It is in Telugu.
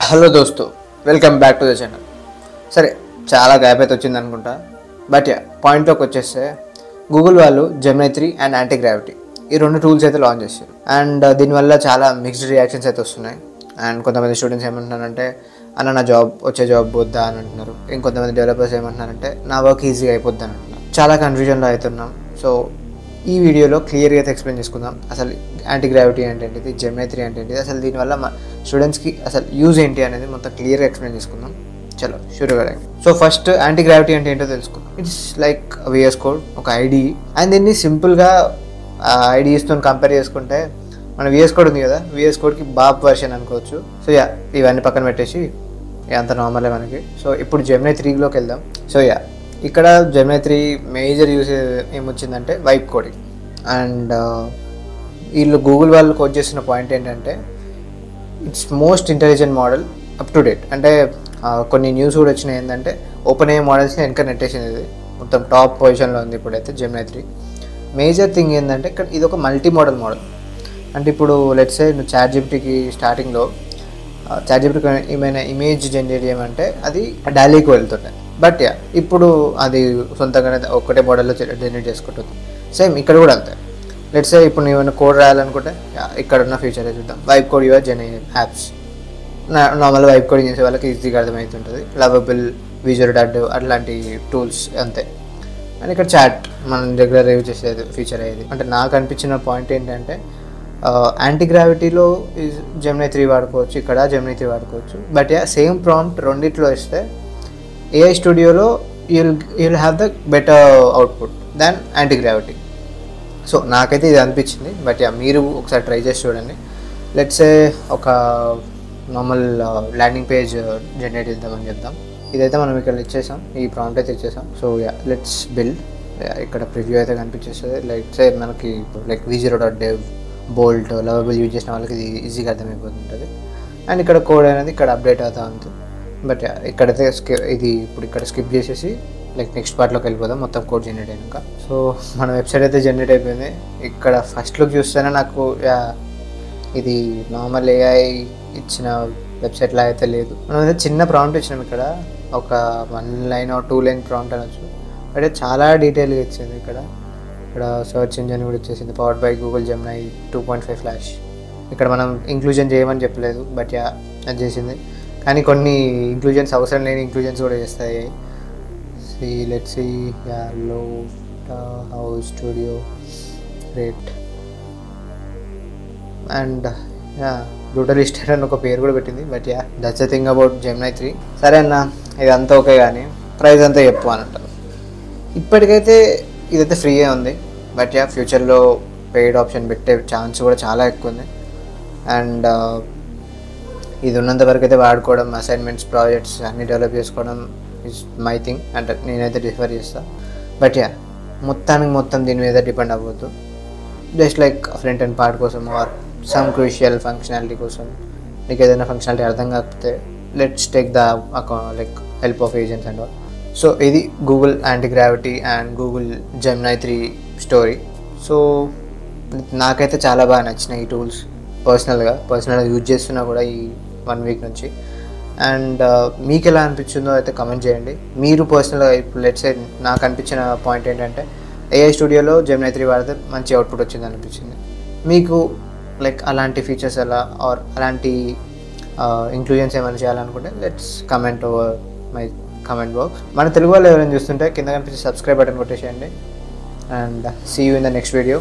హలో దోస్తు, welcome back to the channel. సరే, చాలా గ్యాప్ అయితే వచ్చింది అనుకుంటా. బట్ పాయింట్లోకి వచ్చేస్తే గూగుల్ వాళ్ళు జెమినీ 3 అండ్ యాంటీ గ్రావిటీ ఈ రెండు టూల్స్ అయితే లాంచ్ చేశారు. అండ్ దీనివల్ల చాలా మిక్స్డ్ రియాక్షన్స్ అయితే వస్తున్నాయి. అండ్ కొంతమంది స్టూడెంట్స్ ఏమంటున్నారంటే నా జాబ్ వద్దా అని అంటున్నారు. ఇంకొంతమంది డెవలపర్స్ ఏమంటున్నారంటే నా వర్క్ ఈజీగా అయిపోద్ది అని అంటున్నారు. చాలా కన్ఫ్యూజన్లో అవుతున్నాం. సో ఈ వీడియోలో క్లియర్గా అయితే ఎక్స్ప్లెయిన్ చేసుకుందాం. అసలు యాంటీ గ్రావిటీ అంటే ఏంటిది, జెమినీ 3 అంటే ఏంటిది, అసలు దీనివల్ల మా స్టూడెంట్స్కి అసలు యూజ్ ఏంటి అనేది మొత్తం క్లియర్గా ఎక్స్ప్లెయిన్ చేసుకుందాం. చలో షురూ కదా. సో ఫస్ట్ యాంటీ గ్రావిటీ అంటే ఏంటో తెలుసుకుందాం. ఇట్స్ లైక్ VS కోడ్, ఒక ఐడి. అండ్ దీన్ని సింపుల్గా ఐడిస్తో కంపేర్ చేసుకుంటే మన VS కోడ్ ఉంది కదా, VS కోడ్కి బాబ్ వర్షన్ అనుకోవచ్చు. సో ఇవన్నీ పక్కన పెట్టేసి అంత నార్మలే మనకి. సో ఇప్పుడు జెమినీ 3లోకి వెళ్దాం. సో ఇక్కడ జెమినీ 3 మేజర్ యూజ్ ఏమొచ్చిందంటే వైప్ కోడింగ్. అండ్ వీళ్ళు గూగుల్ వాళ్ళు కోడ్ చేసిన పాయింట్ ఏంటంటే it's most intelligent model up to date. అంటే కొన్ని న్యూస్ కూడా వచ్చినాయి ఏంటంటే ఓపెన్ అయ్యే మోడల్స్ని వెనక నెట్టేసింది. ఇది మొత్తం టాప్ పొజిషన్లో ఉంది ఇప్పుడైతే జెమినీ 3. మేజర్ థింగ్ ఏంటంటే ఇక్కడ ఇది ఒక మల్టీ మోడల్ మోడల్. అంటే ఇప్పుడు లెట్స్ సే నువ్వు చాట్‌జిపిటికి స్టార్టింగ్లో చాట్‌జిపిటికి ఏమైనా ఇమేజ్ జనరేట్ చేయమంటే అది డాలీకి వెళ్తుండే. బట్ ఇప్పుడు అది సొంతంగానే ఒక్కటే మోడల్లో జనరేట్ చేసుకుంటుంది. సేమ్ ఇక్కడ కూడా అంతే. లెట్స్ సే ఇప్పుడు నువ్వు ఏమైనా కోడ్ రాయాలనుకుంటే ఇక్కడ ఉన్న ఫీచర్ చూద్దాం, vibe code your genie apps. Normal vibe coding చేసే వాళ్ళకి ఈజీగా అర్థమవుతుంటుంది. లవబుల్, విజువల్ డాట్ అట్లాంటి టూల్స్ అంతే. అండ్ ఇక్కడ చాట్ మనం రెగ్యులర్ యూజ్ చేసేది ఫీచర్ అయ్యేది. అంటే నాకు అనిపించిన పాయింట్ ఏంటంటే యాంటీ గ్రావిటీలో జెమినీ 3 వాడుకోవచ్చు, ఇక్కడ జెమినీ 3 వాడుకోవచ్చు. బట్ సేమ్ ప్రాంప్ట్ రెండిట్లో ఇస్తే AI స్టూడియోలో you'll have the better output than anti gravity. So నాకైతే ఇది అనిపించింది. బట్ మీరు ఒకసారి ట్రై చేసి చూడండి. లెట్స్ సే ఒక నార్మల్ ల్యాండింగ్ పేజ్ జనరేట్ చేద్దామని చెప్దాం. ఇదైతే మనం ఇక్కడ ఇచ్చేసాం, ఈ ప్రాంప్ట్ అయితే ఇచ్చేసాం. So let's build. ఇక్కడ ప్రివ్యూ అయితే కనిపించేస్తుంది. లెట్స్ సే మనకి like v0.dev, bolt, lovable use చేసిన వాళ్ళకి ఇది ఈజీగా అర్థమైపోతుంటుంది. అండ్ ఇక్కడ కోడ్ అనేది ఇక్కడ అప్డేట్ అవుతూ ఉంటుంది. బట్ ఇక్కడైతే ఇది ఇప్పుడు ఇక్కడ స్కిప్ చేసేసి లైక్ నెక్స్ట్ పార్ట్లోకి వెళ్ళిపోదాం మొత్తం కోడ్ జనరేట్ అయినాక. సో మన వెబ్సైట్ అయితే జనరేట్ అయిపోయింది. ఇక్కడ ఫస్ట్ లుక్ చూస్తేనే నాకు ఇది నార్మల్ AI ఇచ్చిన వెబ్సైట్లా అయితే లేదు. మనం అయితే చిన్న ప్రాంప్ట్ ఇచ్చినాం. ఇక్కడ ఒక 1 లైన్ 2 లైన్ ప్రాంప్ట్ అనొచ్చు. బట్ చాలా డీటెయిల్గా ఇచ్చింది. ఇక్కడ సర్చ్ ఇంజిన్ కూడా ఇచ్చేసింది, powered by Google Gemini 2.5 flash. ఇక్కడ మనం ఇంక్లూజన్ చేయమని చెప్పలేదు, బట్ అది చేసింది. కానీ కొన్ని ఇంక్లూజన్స్ అవసరం లేని ఇంక్లూజన్స్ కూడా చేస్తాయి. లెట్స్ సీ లో house studio rate and brutal state అని ఒక పేరు కూడా పెట్టింది. But that's the thing about Gemini 3. సరే అన్న, ఇది అంతా ఓకే, కానీ ప్రైస్ అంతా చెప్పు అని అంటారు. ఇప్పటికైతే ఇదైతే ఫ్రీయే ఉంది. బట్ ఫ్యూచర్లో పెయిడ్ ఆప్షన్ పెట్టే ఛాన్స్ కూడా చాలా ఎక్కువ ఉంది. అండ్ ఇది ఉన్నంత వరకు అయితే వాడుకోవడం, అసైన్మెంట్స్, ప్రాజెక్ట్స్ అన్నీ డెవలప్ చేసుకోవడం ఇస్ మై థింగ్. అంటే నేనైతే ప్రిఫర్ చేస్తాను. బట్ మొత్తం దీని మీద డిపెండ్ అవ్వద్దు. Just like front end part కోసం ఆర్ సమ్ క్రూషియల్ ఫంక్షనాలిటీ కోసం నీకు ఏదైనా ఫంక్షనాలిటీ అర్థం కాకపోతే let's take the like help of agents and all. So ఇది Google Antigravity and Google Gemini 3 story. So నాకైతే చాలా బాగా నచ్చినాయి ఈ టూల్స్. పర్సనల్గా యూజ్ చేస్తున్నా కూడా ఈ 1 వీక్ నుంచి. అండ్ మీకు ఎలా అనిపించిందో అయితే కమెంట్ చేయండి. మీరు పర్సనల్గా ఇప్పుడు లెట్స్ సే నాకు అనిపించిన పాయింట్ ఏంటంటే AI స్టూడియోలో జెమినీ 3 వాడితే మంచి అవుట్పుట్ వచ్చింది అనిపించింది. మీకు లైక్ అలాంటి ఫీచర్స్ ఎలా ఆర్ అలాంటి ఇంక్లూజన్స్ ఏమైనా చేయాలనుకుంటే let's comment over my comment box. మన తెలుగు వాళ్ళు ఎవరైనా చూస్తుంటే కింద కనిపించే సబ్స్క్రైబ్ బటన్ కొట్టేసేయండి. And see you in the next video.